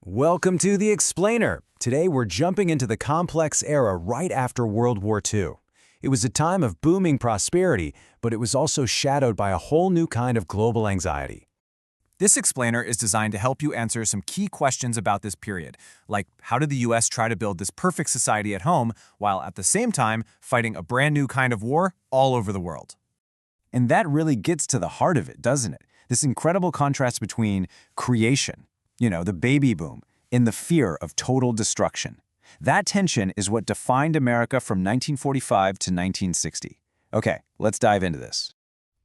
Welcome to The Explainer. Today we're jumping into the complex era right after World War II. It was a time of booming prosperity, but it was also shadowed by a whole new kind of global anxiety. This explainer is designed to help you answer some key questions about this period, like how did the U.S. try to build this perfect society at home while at the same time fighting a brand new kind of war all over the world? And that really gets to the heart of it, doesn't it? This incredible contrast between creation, the baby boom, and the fear of total destruction. That tension is what defined America from 1945 to 1960. Okay, let's dive into this.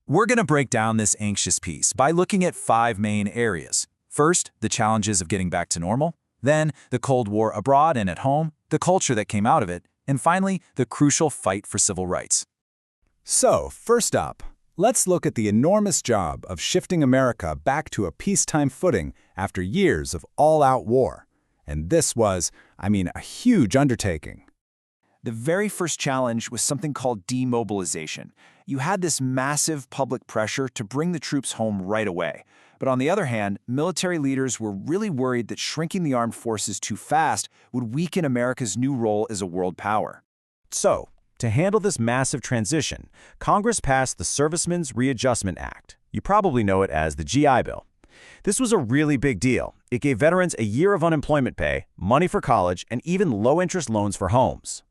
We're going to break down this anxious piece by looking at 5 main areas. First, the challenges of getting back to normal. Then, the Cold War abroad and at home, the culture that came out of it. And finally, the crucial fight for civil rights. So, first up, let's look at the enormous job of shifting America back to a peacetime footing after years of all-out war. And this was, a huge undertaking. The very first challenge was something called demobilization. You had this massive public pressure to bring the troops home right away. But on the other hand, military leaders were really worried that shrinking the armed forces too fast would weaken America's new role as a world power. So, to handle this massive transition, Congress passed the Servicemen's Readjustment Act. You probably know it as the GI Bill. This was a really big deal. It gave veterans a year of unemployment pay, money for college, and even low-interest loans for homes.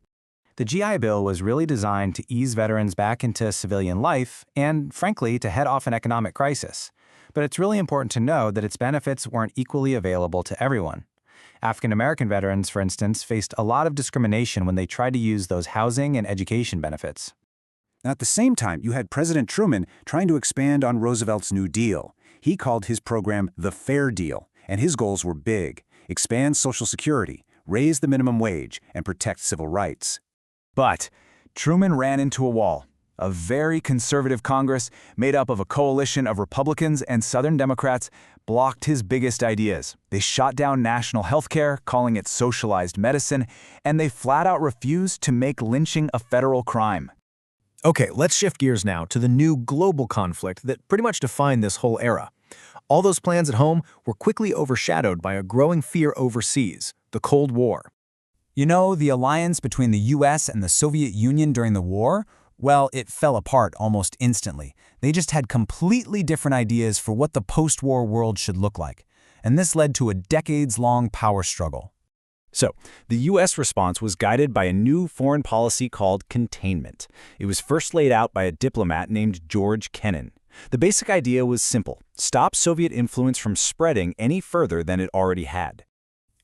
The GI Bill was really designed to ease veterans back into civilian life and, frankly, to head off an economic crisis. But it's really important to know that its benefits weren't equally available to everyone. African-American veterans, for instance, faced a lot of discrimination when they tried to use those housing and education benefits. At the same time, you had President Truman trying to expand on Roosevelt's New Deal. He called his program the Fair Deal, and his goals were big: expand Social Security, raise the minimum wage, and protect civil rights. But Truman ran into a wall. A very conservative Congress, made up of a coalition of Republicans and Southern Democrats, blocked his biggest ideas. They shot down national health care, calling it socialized medicine, and they flat out refused to make lynching a federal crime. Okay, let's shift gears now to the new global conflict that pretty much defined this whole era. All those plans at home were quickly overshadowed by a growing fear overseas, the Cold War. The alliance between the U.S. and the Soviet Union during the war? Well, it fell apart almost instantly. They just had completely different ideas for what the post-war world should look like. And this led to a decades-long power struggle. So, the U.S. response was guided by a new foreign policy called containment. It was first laid out by a diplomat named George Kennan. The basic idea was simple: stop Soviet influence from spreading any further than it already had.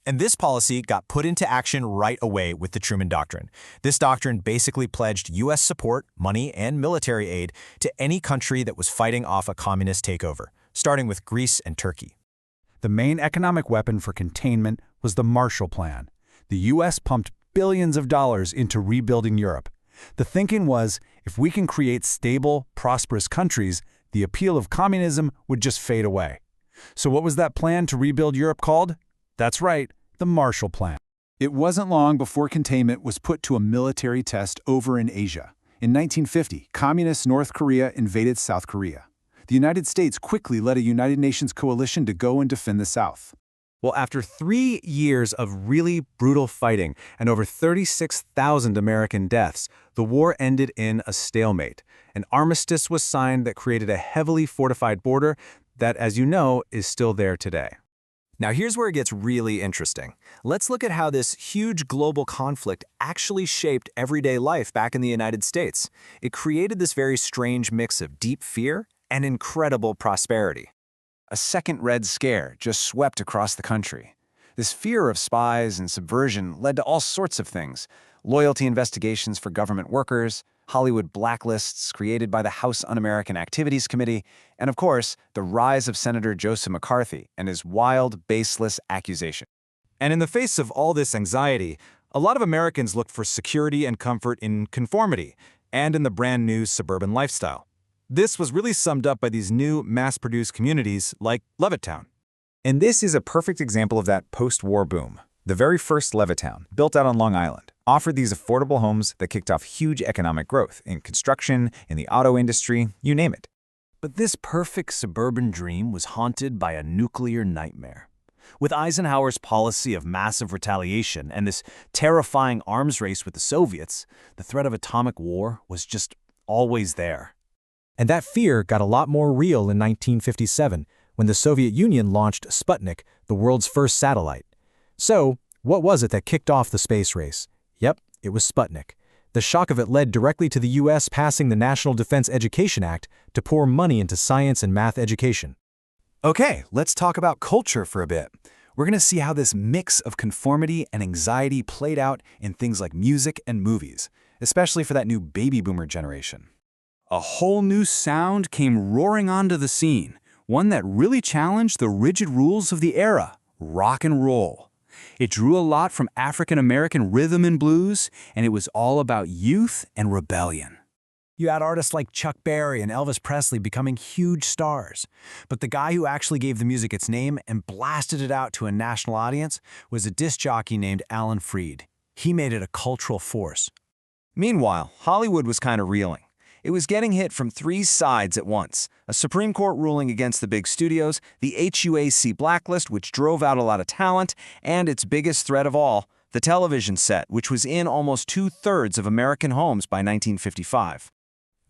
And this policy got put into action right away with the Truman Doctrine. This doctrine basically pledged U.S. support, money, and military aid to any country that was fighting off a communist takeover, starting with Greece and Turkey. The main economic weapon for containment was the Marshall Plan. The U.S. pumped billions of dollars into rebuilding Europe. The thinking was, if we can create stable, prosperous countries, the appeal of communism would just fade away. So what was that plan to rebuild Europe called? That's right, the Marshall Plan. It wasn't long before containment was put to a military test over in Asia. In 1950, communist North Korea invaded South Korea. The United States quickly led a United Nations coalition to go and defend the South. Well, after 3 years of really brutal fighting and over 36,000 American deaths, the war ended in a stalemate. An armistice was signed that created a heavily fortified border that, as you know, is still there today. Now here's where it gets really interesting. Let's look at how this huge global conflict actually shaped everyday life back in the United States. It created this very strange mix of deep fear and incredible prosperity. A second Red Scare just swept across the country. This fear of spies and subversion led to all sorts of things: loyalty investigations for government workers, Hollywood blacklists created by the House Un-American Activities Committee, and of course, the rise of Senator Joseph McCarthy and his wild, baseless accusation. And in the face of all this anxiety, a lot of Americans looked for security and comfort in conformity and in the brand new suburban lifestyle. This was really summed up by these new mass-produced communities like Levittown. And this is a perfect example of that post-war boom. The very first Levittown, built out on Long Island, offered these affordable homes that kicked off huge economic growth in construction, in the auto industry, you name it. But this perfect suburban dream was haunted by a nuclear nightmare. With Eisenhower's policy of massive retaliation and this terrifying arms race with the Soviets, the threat of atomic war was just always there. And that fear got a lot more real in 1957, when the Soviet Union launched Sputnik, the world's first satellite. So, what was it that kicked off the space race? Yep, it was Sputnik. The shock of it led directly to the U.S. passing the National Defense Education Act to pour money into science and math education. Okay, let's talk about culture for a bit. We're going to see how this mix of conformity and anxiety played out in things like music and movies, especially for that new baby boomer generation. A whole new sound came roaring onto the scene, one that really challenged the rigid rules of the era: rock and roll. It drew a lot from African-American rhythm and blues, and it was all about youth and rebellion. You had artists like Chuck Berry and Elvis Presley becoming huge stars. But the guy who actually gave the music its name and blasted it out to a national audience was a disc jockey named Alan Freed. He made it a cultural force. Meanwhile, Hollywood was kind of reeling. It was getting hit from three sides at once: a Supreme Court ruling against the big studios, the HUAC blacklist, which drove out a lot of talent, and its biggest threat of all, the television set, which was in almost 2/3 of American homes by 1955.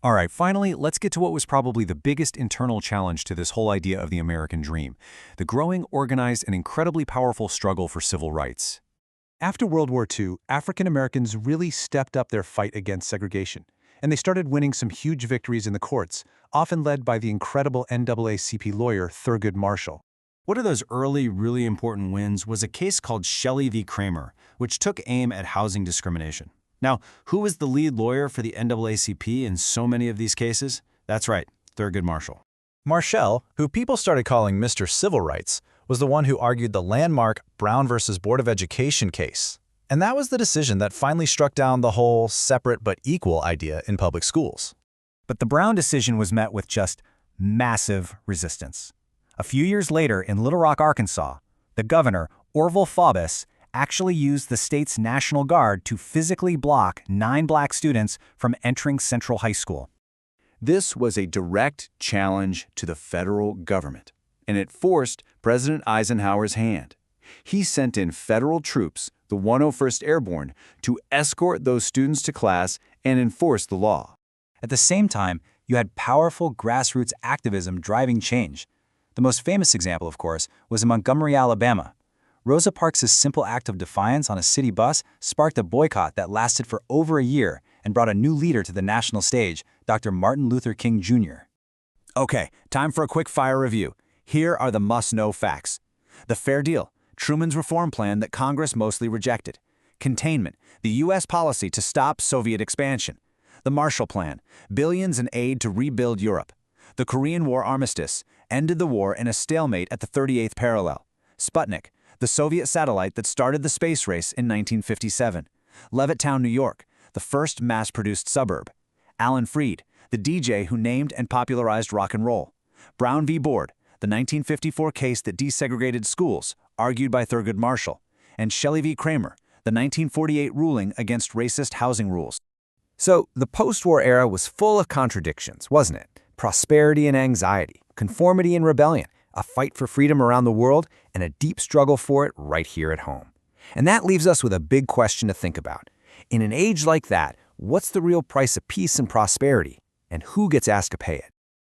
All right, finally, let's get to what was probably the biggest internal challenge to this whole idea of the American dream: the growing, organized, and incredibly powerful struggle for civil rights. After World War II, African Americans really stepped up their fight against segregation, and they started winning some huge victories in the courts, often led by the incredible NAACP lawyer Thurgood Marshall. One of those early, really important wins was a case called Shelley v. Kramer, which took aim at housing discrimination. Now, who was the lead lawyer for the NAACP in so many of these cases? That's right, Thurgood Marshall. Marshall, who people started calling Mr. Civil Rights, was the one who argued the landmark Brown versus Board of Education case. And that was the decision that finally struck down the whole separate but equal idea in public schools. But the Brown decision was met with just massive resistance. A few years later, in Little Rock, Arkansas, the governor, Orville Faubus, actually used the state's National Guard to physically block 9 black students from entering Central High School. This was a direct challenge to the federal government, and it forced President Eisenhower's hand. He sent in federal troops, the 101st Airborne, to escort those students to class and enforce the law. At the same time, you had powerful grassroots activism driving change. The most famous example, of course, was in Montgomery, Alabama. Rosa Parks' simple act of defiance on a city bus sparked a boycott that lasted for over a year and brought a new leader to the national stage, Dr. Martin Luther King Jr. Okay, time for a quick fire review. Here are the must-know facts. The Fair Deal, Truman's reform plan that Congress mostly rejected. Containment, the U.S. policy to stop Soviet expansion. The Marshall Plan, billions in aid to rebuild Europe. The Korean War armistice, ended the war in a stalemate at the 38th parallel. Sputnik, the Soviet satellite that started the space race in 1957. Levittown, New York, the first mass-produced suburb. Alan Freed, the DJ who named and popularized rock and roll. Brown v. Board, the 1954 case that desegregated schools, argued by Thurgood Marshall. And Shelley v. Kramer, the 1948 ruling against racist housing rules. So, the post-war era was full of contradictions, wasn't it? Prosperity and anxiety, conformity and rebellion, a fight for freedom around the world, and a deep struggle for it right here at home. And that leaves us with a big question to think about. In an age like that, what's the real price of peace and prosperity, and who gets asked to pay it?